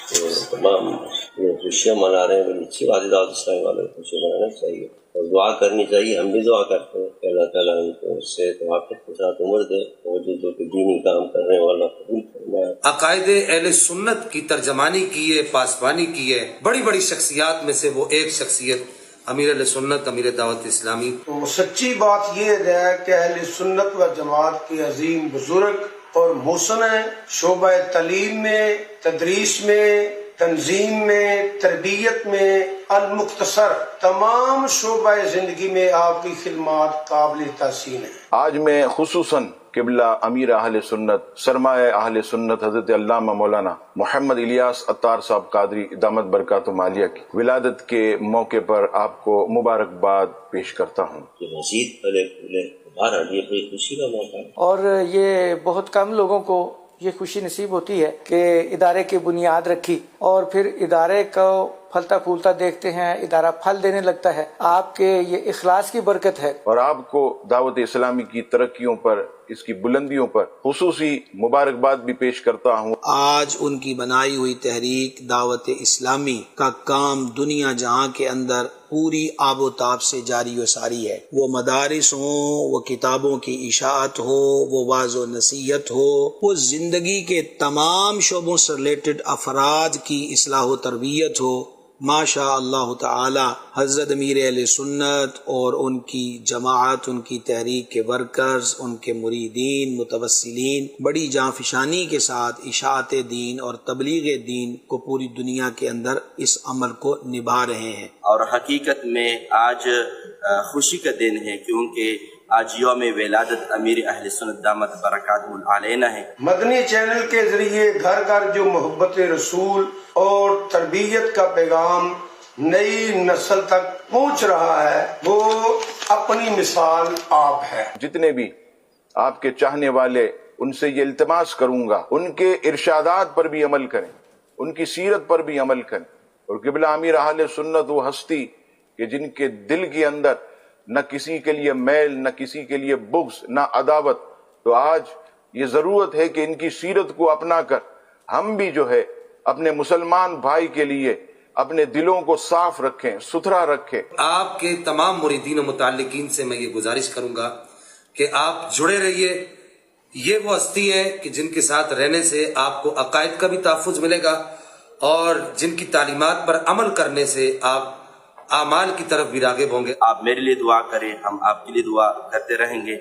تو تمام جو خوشیاں منا رہے ہیں بڑی اچھی بات ہے، دعوت اسلامی والوں کو خوشی منانا چاہیے اور دعا کرنی چاہیے. ہم بھی دعا کرتے ہیں کہ اللہ تعالیٰ ان کو اس سے توافق کے ساتھ عمر دے اور جو کہ دینی کام کر رہے ہیں وہ اللہ قبول فرمائے. عقائد اہل سنت کی ترجمانی کی ہے، پاسبانی کی ہے. بڑی بڑی شخصیات میں سے وہ ایک شخصیت امیر اہل سنت، امیر دعوت اسلامی. تو سچی بات یہ ہے کہ اہل سنت و جماعت کے عظیم بزرگ اور محسن ہیں. شعبہ تعلیم میں، تدریس میں، تنظیم میں، تربیت میں، المختصر تمام شعبہ زندگی میں آپ کی خدمات قابل تحسین ہیں. آج میں خصوصاً قبلہ امیر اہل سنت، سرمایہ اہل سنت حضرت علامہ مولانا محمد الیاس عطار صاحب قادری دامت برکاتہم عالیہ کی ولادت کے موقع پر آپ کو مبارکباد پیش کرتا ہوں. مزید پھلے پھولے بہرحال یہ بڑی خوشی کا موقع ہے اور یہ بہت کم لوگوں کو یہ خوشی نصیب ہوتی ہے کہ ادارے کی بنیاد رکھی اور پھر ادارے کو پھلتا پھولتا دیکھتے ہیں، ادارہ پھل دینے لگتا ہے. آپ کے یہ اخلاص کی برکت ہے. اور آپ کو دعوت اسلامی کی ترقیوں پر، اس کی بلندیوں پر خصوصی مبارکباد بھی پیش کرتا ہوں. آج ان کی بنائی ہوئی تحریک دعوت اسلامی کا کام دنیا جہاں کے اندر پوری آب و تاب سے جاری و ساری ہے. وہ مدارس ہوں، وہ کتابوں کی اشاعت ہو، وہ واعظ و نصیحت ہو، وہ زندگی کے تمام شعبوں سے ریلیٹڈ افراد کی اصلاح و تربیت ہو. ماشاء اللہ تعالی حضرت امیر اہل سنت اور ان کی جماعت، ان کی تحریک کے ورکرز، ان کے مریدین، متوسلین بڑی جانفشانی کے ساتھ اشاعت دین اور تبلیغ دین کو پوری دنیا کے اندر اس عمل کو نبھا رہے ہیں. اور حقیقت میں آج خوشی کا دن ہے کیونکہ آج یوم ولادت امیر اہل سنت دامت برکاتہم علیہ ہے. مدنی چینل کے ذریعے گھر گھر جو محبت رسول اور تربیت کا پیغام نئی نسل تک پہنچ رہا ہے وہ اپنی مثال آپ ہے. جتنے بھی آپ کے چاہنے والے، ان سے یہ التماس کروں گا ان کے ارشادات پر بھی عمل کریں، ان کی سیرت پر بھی عمل کریں. اور قبلہ امیر اہل سنت وہ ہستی کہ جن کے دل کے اندر نہ کسی کے لیے میل، نہ کسی کے لیے بغض، نہ عداوت. تو آج یہ ضرورت ہے کہ ان کی سیرت کو اپنا کر ہم بھی جو ہے اپنے مسلمان بھائی کے لیے اپنے دلوں کو صاف رکھیں، ستھرا رکھیں. آپ کے تمام مریدین و متعلقین سے میں یہ گزارش کروں گا کہ آپ جڑے رہیے. یہ وہ ہستی ہے کہ جن کے ساتھ رہنے سے آپ کو عقائد کا بھی تحفظ ملے گا اور جن کی تعلیمات پر عمل کرنے سے آپ اعمال کی طرف بھی راغب ہوں گے. آپ میرے لیے دعا کریں، ہم آپ کے لیے دعا کرتے رہیں گے.